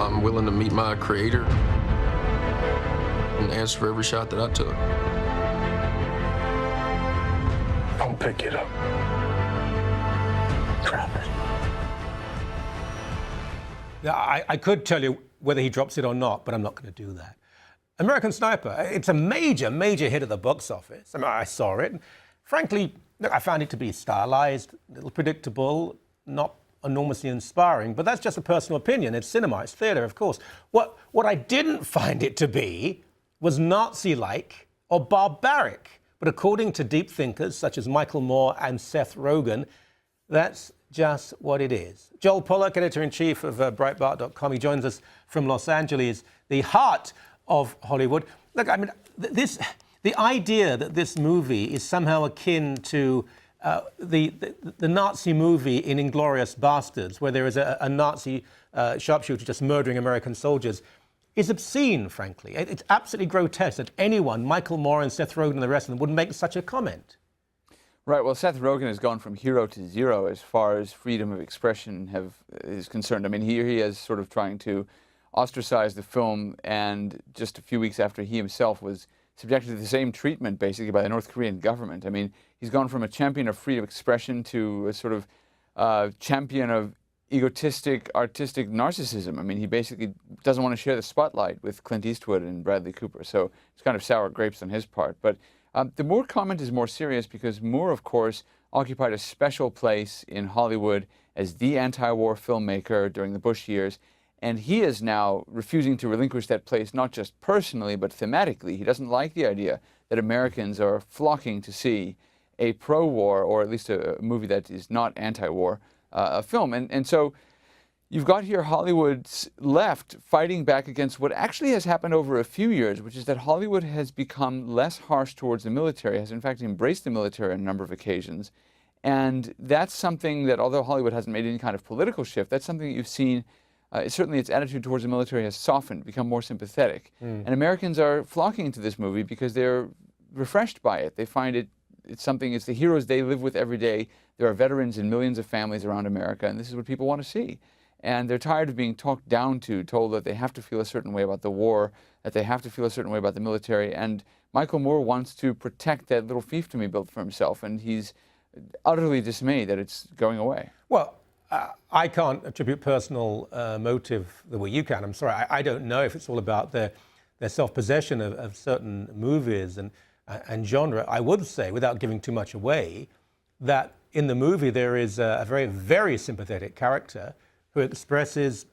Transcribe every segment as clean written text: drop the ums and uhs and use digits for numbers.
I'm willing to meet my creator and answer for every shot that I took. Don't pick it up. Drop it. Yeah, I could tell you whether he drops it or not, but I'm not going to do that. American Sniper, it's a major, major hit at the box office. I mean, I saw it. Frankly, look, I found it to be stylized, a little predictable, not enormously inspiring, but that's just a personal opinion. It's cinema, it's theater, of course. What I didn't find it to be was Nazi-like or barbaric. But according to deep thinkers such as Michael Moore and Seth Rogen, that's just what it is. Joel Pollak, editor-in-chief of Breitbart.com, he joins us from Los Angeles, the heart of Hollywood. Look, I mean, the idea that this movie is somehow akin to the Nazi movie in Inglourious Basterds, where there is a Nazi sharpshooter just murdering American soldiers, is obscene, frankly. It's absolutely grotesque that anyone, Michael Moore and Seth Rogen and the rest of them, would make such a comment. Right. Well, Seth Rogen has gone from hero to zero as far as freedom of expression is concerned. I mean, here he is sort of trying to ostracize the film, and just a few weeks after he himself was subjected to the same treatment, basically, by the North Korean government. I mean, he's gone from a champion of freedom of expression to a sort of champion of egotistic, artistic narcissism. I mean, he basically doesn't want to share the spotlight with Clint Eastwood and Bradley Cooper, so it's kind of sour grapes on his part. But the Moore comment is more serious because Moore, of course, occupied a special place in Hollywood as the anti-war filmmaker during the Bush years, and he is now refusing to relinquish that place, not just personally, but thematically. He doesn't like the idea that Americans are flocking to see a pro-war, or at least a movie that is not anti-war, a film. And so you've got here Hollywood's left fighting back against what actually has happened over a few years, which is that Hollywood has become less harsh towards the military, has in fact embraced the military on a number of occasions. And that's something that, although Hollywood hasn't made any kind of political shift, that's something that you've seen. Certainly its attitude towards the military has softened, become more sympathetic. And Americans are flocking to this movie because they're refreshed by it. They find it's the heroes they live with every day. There are veterans in millions of families around America, and this is what people want to see. And they're tired of being talked down to, told that they have to feel a certain way about the war, that they have to feel a certain way about the military. And Michael Moore wants to protect that little fiefdom he built for himself, and he's utterly dismayed that it's going away. Well, I can't attribute personal motive the way you can. I'm sorry, I don't know if it's all about their self-possession of certain movies and genre. I would say, without giving too much away, that in the movie there is a very, very sympathetic character who expresses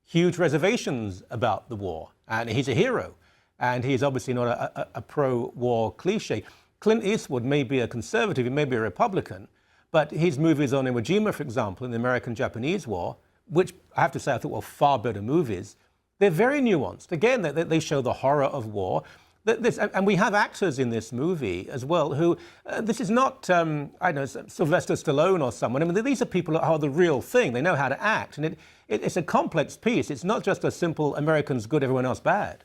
huge reservations about the war. And he's a hero. And he's obviously not a pro-war cliche. Clint Eastwood may be a conservative, he may be a Republican, but his movies on Iwo Jima, for example, in the American-Japanese War, which I have to say I thought were far better movies, they're very nuanced. Again, they show the horror of war. And we have actors in this movie as well who, this is not, I don't know, Sylvester Stallone or someone. I mean, these are people who are the real thing. They know how to act. And it's a complex piece. It's not just a simple Americans good, everyone else bad.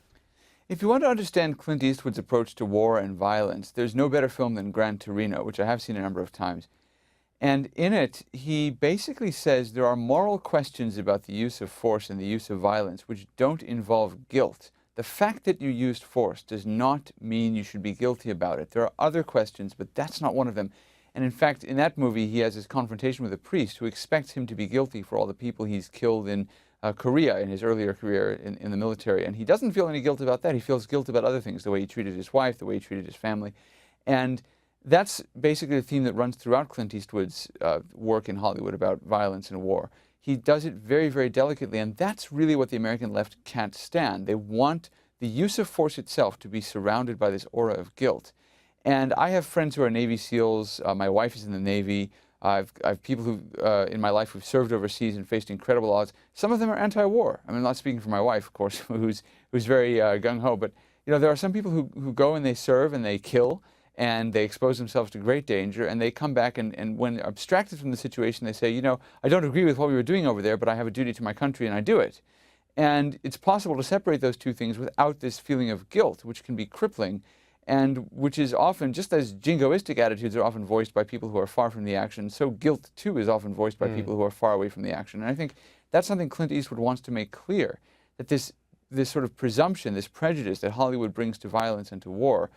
If you want to understand Clint Eastwood's approach to war and violence, there's no better film than Gran Torino, which I have seen a number of times. And in it, he basically says there are moral questions about the use of force and the use of violence which don't involve guilt. The fact that you used force does not mean you should be guilty about it. There are other questions, but that's not one of them. And in fact, in that movie, he has his confrontation with a priest who expects him to be guilty for all the people he's killed in Korea in his earlier career in the military. And he doesn't feel any guilt about that. He feels guilt about other things, the way he treated his wife, the way he treated his family. And that's basically the theme that runs throughout Clint Eastwood's work in Hollywood about violence and war. He does it very, very delicately, and that's really what the American left can't stand. They want the use of force itself to be surrounded by this aura of guilt. And I have friends who are Navy SEALs. My wife is in the Navy. I've people who in my life who've served overseas and faced incredible odds. Some of them are anti-war. I mean, I'm not speaking for my wife, of course, who's very gung-ho. But there are some people who go and they serve and they kill, and they expose themselves to great danger, and they come back and when abstracted from the situation, they say, I don't agree with what we were doing over there, but I have a duty to my country and I do it. And it's possible to separate those two things without this feeling of guilt, which can be crippling, and which is often, just as jingoistic attitudes are often voiced by people who are far from the action, so guilt too is often voiced by people who are far away from the action. And I think that's something Clint Eastwood wants to make clear, that this sort of presumption, this prejudice that Hollywood brings to violence and to war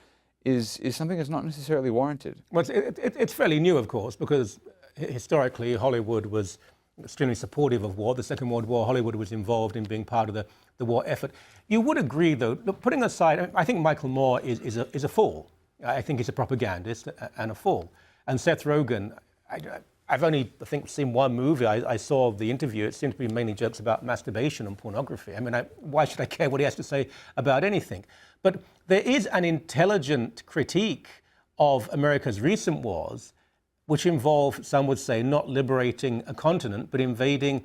is something that's not necessarily warranted. Well, it's fairly new, of course, because historically Hollywood was extremely supportive of war. The Second World War, Hollywood was involved in being part of the war effort. You would agree, though, look, putting aside, I think Michael Moore is a fool. I think he's a propagandist and a fool. And Seth Rogen, I've only, I think, seen one movie. I saw the interview. It seemed to be mainly jokes about masturbation and pornography. I mean, why should I care what he has to say about anything? But there is an intelligent critique of America's recent wars, which involve, some would say, not liberating a continent, but invading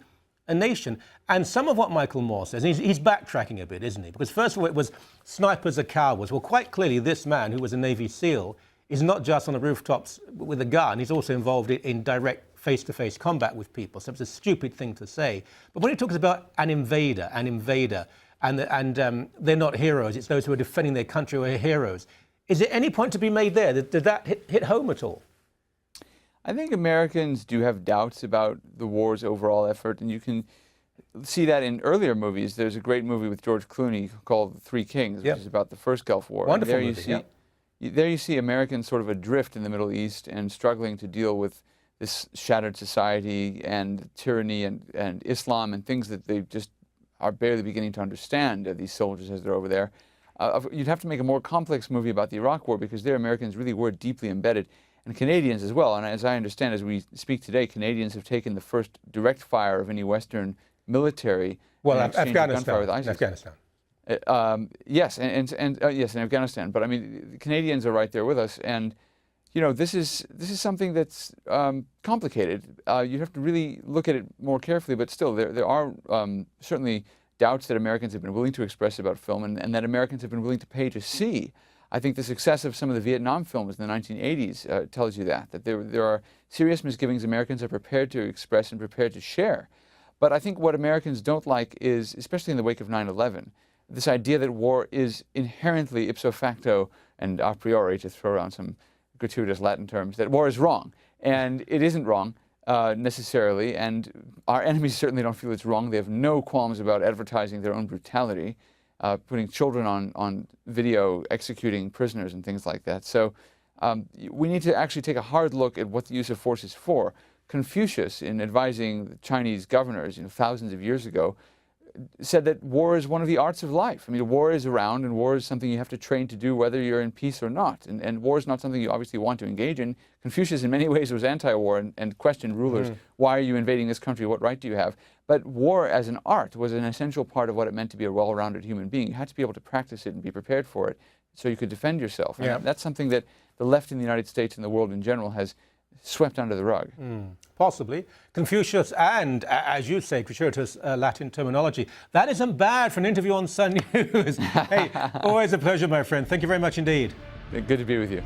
a nation. And some of what Michael Moore says, and he's backtracking a bit, isn't he? Because first of all, it was snipers are cowards. Well, quite clearly, this man, who was a Navy SEAL, is not just on the rooftops with a gun. He's also involved in direct face-to-face combat with people. So it's a stupid thing to say. But when he talks about an invader, and they're not heroes, it's those who are defending their country who are heroes. Is there any point to be made there? Did that hit home at all? I think Americans do have doubts about the war's overall effort, and you can see that in earlier movies. There's a great movie with George Clooney called Three Kings, which is about the first Gulf War. Wonderful movie, There you see Americans sort of adrift in the Middle East and struggling to deal with this shattered society and tyranny and Islam and things that they just are barely beginning to understand, these soldiers as they're over there. You'd have to make a more complex movie about the Iraq War because there Americans really were deeply embedded, and Canadians as well. And as I understand, as we speak today, Canadians have taken the first direct fire of any Western military. Well, in exchange of gunfire with ISIS. Afghanistan. Yes, yes, in Afghanistan. But I mean, the Canadians are right there with us, and you know, this is something that's complicated. You have to really look at it more carefully. But still, there are certainly doubts that Americans have been willing to express about film, and that Americans have been willing to pay to see. I think the success of some of the Vietnam films in the 1980s tells you that there are serious misgivings Americans are prepared to express and prepared to share. But I think what Americans don't like is, especially in the wake of 9/11, this idea that war is inherently ipso facto and a priori, to throw around some gratuitous Latin terms, that war is wrong. And it isn't wrong necessarily, and our enemies certainly don't feel it's wrong. They have no qualms about advertising their own brutality, putting children on video, executing prisoners and things like that. So we need to actually take a hard look at what the use of force is for. Confucius, in advising the Chinese governors thousands of years ago, said that war is one of the arts of life. I mean, war is around, and war is something you have to train to do whether you're in peace or not. And war is not something you obviously want to engage in. Confucius, in many ways, was anti-war and questioned rulers. Why are you invading this country? What right do you have? But war as an art was an essential part of what it meant to be a well-rounded human being. You had to be able to practice it and be prepared for it so you could defend yourself. And that's something that the left in the United States and the world in general has swept under the rug. Possibly. Confucius and, as you say, gratuitous Latin terminology. That isn't bad for an interview on Sun News. Hey, always a pleasure, my friend. Thank you very much indeed. Good to be with you.